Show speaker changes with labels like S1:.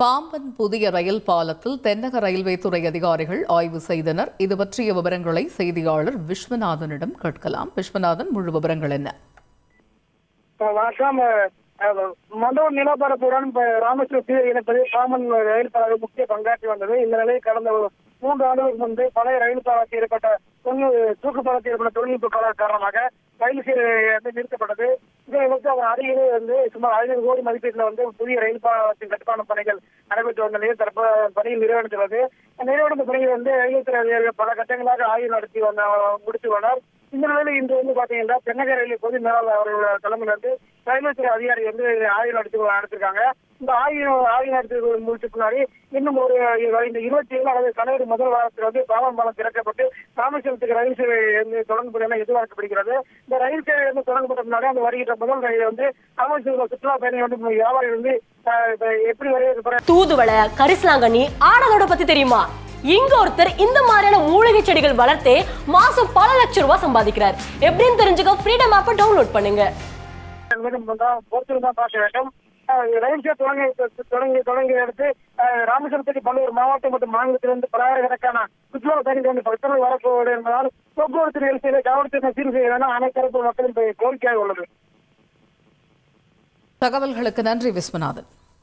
S1: பாம்பன் புதிய ரயில் பாலத்தில் தென்னக ரயில்வே துறை அதிகாரிகள் ஆய்வு செய்தனர். இது பற்றிய விவரங்களை செய்தியாளர் விஸ்வநாதனிடம் கேட்கலாம். விஸ்வநாதன், முழு விவரங்கள் என்ன?
S2: மண்டபம் நிலப்பரப்புடன் ராமேஸ்வரம் இணைப்பது பாம்பன் ரயில் பாலம் முக்கிய பங்காற்றி வந்தது. இந்த நிலையில் கடந்த 3 ஆண்டுகளுக்கு முன்பு பழைய ரயில் பாலத்தில் ஏற்பட்ட தூக்கு பாலத்தில் ஏற்பட்ட தொழில்நுட்ப கோளாறு காரணமாக ரயில் சேவை நிறுத்தப்பட்டது. இதை வந்து அவர் அருகிலே சுமார் 500 கோடி மதிப்பீட்டில் புதிய ரயில் பாலத்தின் கட்டுமான பணிகள் நடைபெற்று வந்த நிலையில் தற்போது பணியில் நிறைவடைந்துள்ளது. நிறைவடைந்த பணிகள் ரயில்வே துறை அதிகாரிகள் பல கட்டங்களாக ஆய்வு நடத்தி முடித்து வந்தார். இந்த நிலையில் இன்று பாத்தீங்கன்னா தென்னக ரயில் பொது மேலாளர் அவர்கள் தலைமையில் ரயில்வே துறை அதிகாரி ஆய்வு நடத்திருக்காங்க. இந்த ஆய்வு நடத்தி முடிச்சதுக்கு முன்னாடி இன்னும் இந்த 27 அல்லது ஜனவரி முதல் வாரத்தில் பாலம் பாலம் திறக்கப்பட்டு ராமேஸ்வரத்துக்கு ரயில் சேவை தொடங்கப்படும் என எதிர்பார்க்கப்படுகிறது. இந்த ரயில் சேவை தொடங்கப்பட்ட முன்னாடி அந்த வருகின்ற முதல் ரயில் ராமேஸ்வரம் சுற்றுலா பயணிகள் வியாபாரிகள் எப்படி வரவேற்க
S3: தூதுவளை, கரிசலாங்கண்ணி, ஆடலோட பத்தி தெரியுமா? இங்க ஒருத்தர் இந்த மாதிரியான மூலிகை செடிகள் வளர்த்தே மாசம் பல லட்சம் ரூபாய் சம்பாதிக்கிறார். எப்படின்னு தெரிஞ்சுக்க ஃப்ரீடம் ஆப்பை டவுன்லோட் பண்ணுங்க.
S2: பார்க்க வேண்டும். ரயில் சேவை தொடங்கி எடுத்து ராமேஸ்வரத்துக்கு பல்வேறு மாவட்டம் மற்றும் மாநிலத்திலிருந்து பலாயிரக்கணக்கான சுற்றுலா பயணிகள் பக்தர்கள் வரப்போவது என்பதால் போக்குவரத்து நெரிசலை காவல்துறை சீர் செய்ய வேண்டும் அனைத்து தரப்பு மக்களின் கோரிக்கையாக உள்ளது.
S1: தகவல்களுக்கு நன்றி விஸ்வநாதன்.